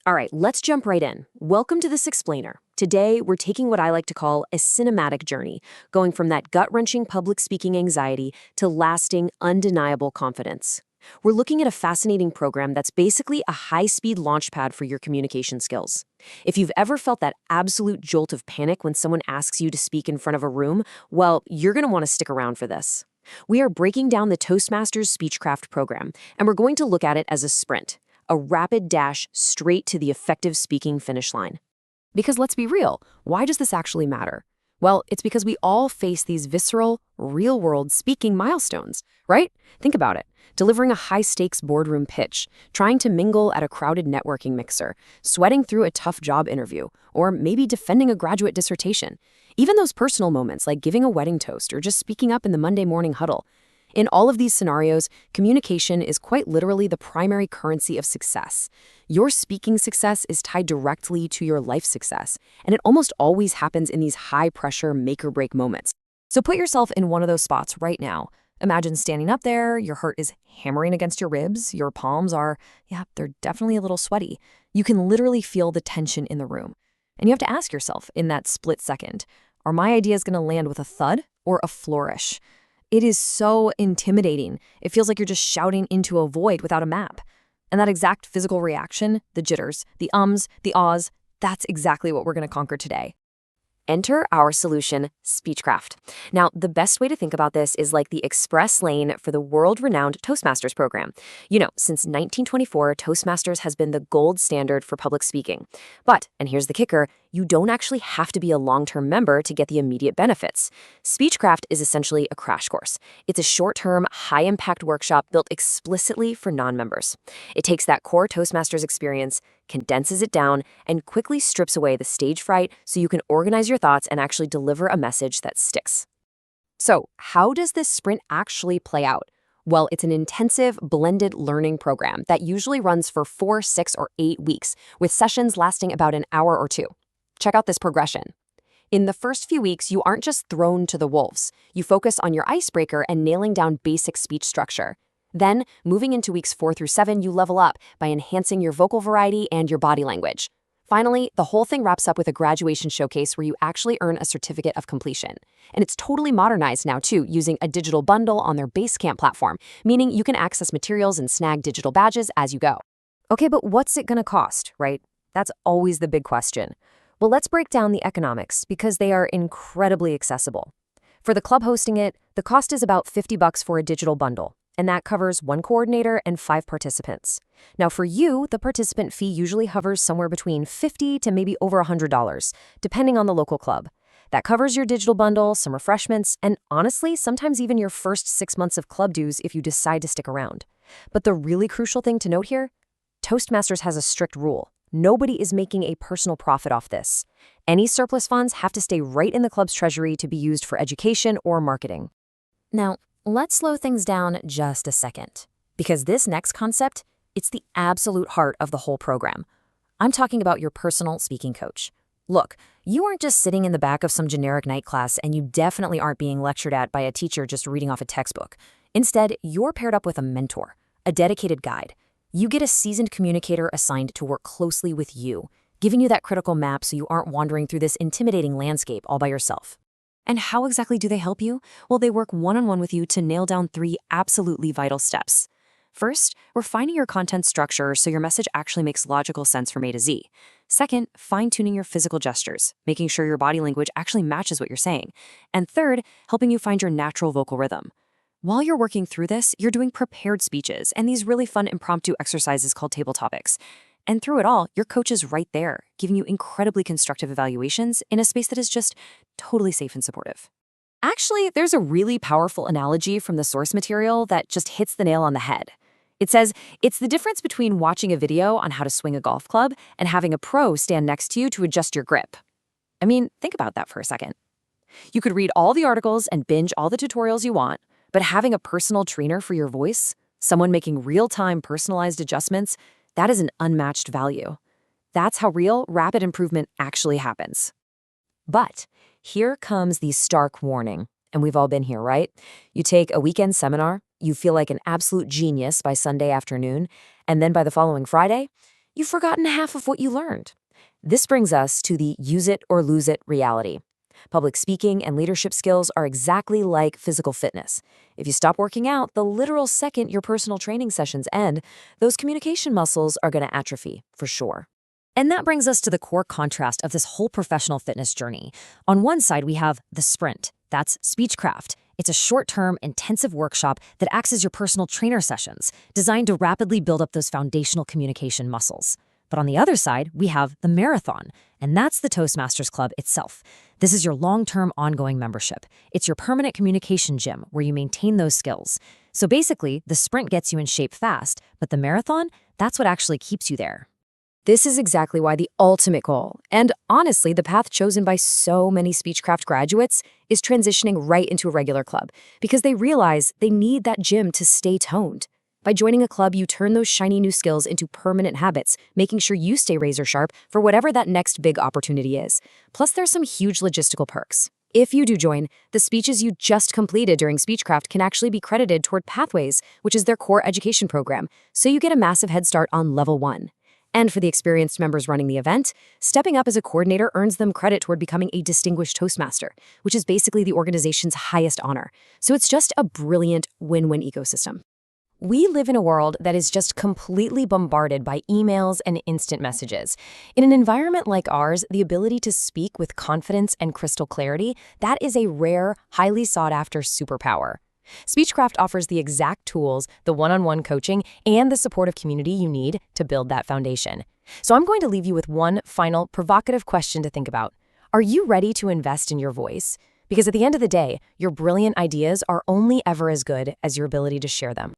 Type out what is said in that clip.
All right, let's jump right in. Welcome to this explainer. Today, we're taking what I like to call a cinematic journey, going from that gut-wrenching public speaking anxiety to lasting, undeniable confidence. We're looking at a fascinating program that's basically a high-speed launchpad for your communication skills. If you've ever felt that absolute jolt of panic when someone asks you to speak in front of a room, well, you're going to want to stick around for this. We are breaking down the Toastmasters Speechcraft program, and we're going to look at it as a sprint, a rapid dash straight to the effective speaking finish line. Because let's be real, why does this actually matter? Well, it's because we all face these visceral, real-world speaking milestones, right? Think about it. Delivering a high-stakes boardroom pitch, trying to mingle at a crowded networking mixer, sweating through a tough job interview, or maybe defending a graduate dissertation. Even those personal moments like giving a wedding toast or just speaking up in the Monday morning huddle. In all of these scenarios, communication is quite literally the primary currency of success. Your speaking success is tied directly to your life success, and it almost always happens in these high-pressure make-or-break moments. So put yourself in one of those spots right now. Imagine standing up there, your heart is hammering against your ribs, your palms are, they're definitely a little sweaty. You can literally feel the tension in the room. And you have to ask yourself in that split second, are my ideas going to land with a thud or a flourish? It is so intimidating. It feels like you're just shouting into a void without a map. And that exact physical reaction, the jitters, the ums, the ahs, that's exactly what we're going to conquer today. Enter our solution, Speechcraft. Now, the best way to think about this is like the express lane for the world-renowned Toastmasters program. Since 1924, Toastmasters has been the gold standard for public speaking. But, and here's the kicker, you don't actually have to be a long-term member to get the immediate benefits. Speechcraft is essentially a crash course. It's a short-term, high-impact workshop built explicitly for non-members. It takes that core Toastmasters experience, condenses it down, and quickly strips away the stage fright so you can organize your thoughts and actually deliver a message that sticks. So, how does this sprint actually play out? Well, it's an intensive, blended learning program that usually runs for 4, 6, or 8 weeks, with sessions lasting about an hour or two. Check out this progression. In the first few weeks, you aren't just thrown to the wolves. You focus on your icebreaker and nailing down basic speech structure. Then, moving into weeks 4 through 7, you level up by enhancing your vocal variety and your body language. Finally, the whole thing wraps up with a graduation showcase where you actually earn a certificate of completion. And it's totally modernized now, too, using a digital bundle on their Basecamp platform, meaning you can access materials and snag digital badges as you go. Okay, but what's it going to cost, right? That's always the big question. Well, let's break down the economics because they are incredibly accessible. For the club hosting it, the cost is about $50 for a digital bundle, and that covers 1 coordinator and 5 participants. Now for you, the participant fee usually hovers somewhere between $50 to maybe over $100, depending on the local club. That covers your digital bundle, some refreshments, and honestly, sometimes even your first 6 months of club dues if you decide to stick around. But the really crucial thing to note here, Toastmasters has a strict rule. Nobody is making a personal profit off this. Any surplus funds have to stay right in the club's treasury to be used for education or marketing. Now, let's slow things down just a second, because this next concept, it's the absolute heart of the whole program. I'm talking about your personal speaking coach. Look, you aren't just sitting in the back of some generic night class, and you definitely aren't being lectured at by a teacher just reading off a textbook. Instead, you're paired up with a mentor, a dedicated guide. You get a seasoned communicator assigned to work closely with you, giving you that critical map so you aren't wandering through this intimidating landscape all by yourself. And how exactly do they help you? Well, they work one-on-one with you to nail down 3 absolutely vital steps. First, refining your content structure so your message actually makes logical sense from A to Z. Second, fine-tuning your physical gestures, making sure your body language actually matches what you're saying. And third, helping you find your natural vocal rhythm. While you're working through this, you're doing prepared speeches and these really fun impromptu exercises called table topics. And through it all, your coach is right there, giving you incredibly constructive evaluations in a space that is just totally safe and supportive. Actually, there's a really powerful analogy from the source material that just hits the nail on the head. It says, it's the difference between watching a video on how to swing a golf club and having a pro stand next to you to adjust your grip. I mean, think about that for a second. You could read all the articles and binge all the tutorials you want, but having a personal trainer for your voice, someone making real-time personalized adjustments, that is an unmatched value. That's how real, rapid improvement actually happens. But here comes the stark warning, and we've all been here, right? You take a weekend seminar, you feel like an absolute genius by Sunday afternoon, and then by the following Friday, you've forgotten half of what you learned. This brings us to the use it or lose it reality. Public speaking and leadership skills are exactly like physical fitness. If you stop working out the literal second your personal training sessions end, those communication muscles are going to atrophy, for sure. And that brings us to the core contrast of this whole professional fitness journey. On one side, we have the Sprint. That's Speechcraft. It's a short-term, intensive workshop that acts as your personal trainer sessions, designed to rapidly build up those foundational communication muscles. But on the other side, we have the Marathon, and that's the Toastmasters Club itself. This is your long-term ongoing membership. It's your permanent communication gym where you maintain those skills. So basically, the Sprint gets you in shape fast, but the Marathon, that's what actually keeps you there. This is exactly why the ultimate goal, and honestly the path chosen by so many Speechcraft graduates, is transitioning right into a regular club, because they realize they need that gym to stay toned. By joining a club, you turn those shiny new skills into permanent habits, making sure you stay razor sharp for whatever that next big opportunity is. Plus, there's some huge logistical perks. If you do join, the speeches you just completed during Speechcraft can actually be credited toward Pathways, which is their core education program, so you get a massive head start on level 1. And for the experienced members running the event, stepping up as a coordinator earns them credit toward becoming a distinguished Toastmaster, which is basically the organization's highest honor. So it's just a brilliant win-win ecosystem. We live in a world that is just completely bombarded by emails and instant messages. In an environment like ours, the ability to speak with confidence and crystal clarity, that is a rare, highly sought-after superpower. Speechcraft offers the exact tools, the one-on-one coaching, and the supportive community you need to build that foundation. So I'm going to leave you with one final provocative question to think about. Are you ready to invest in your voice? Because at the end of the day, your brilliant ideas are only ever as good as your ability to share them.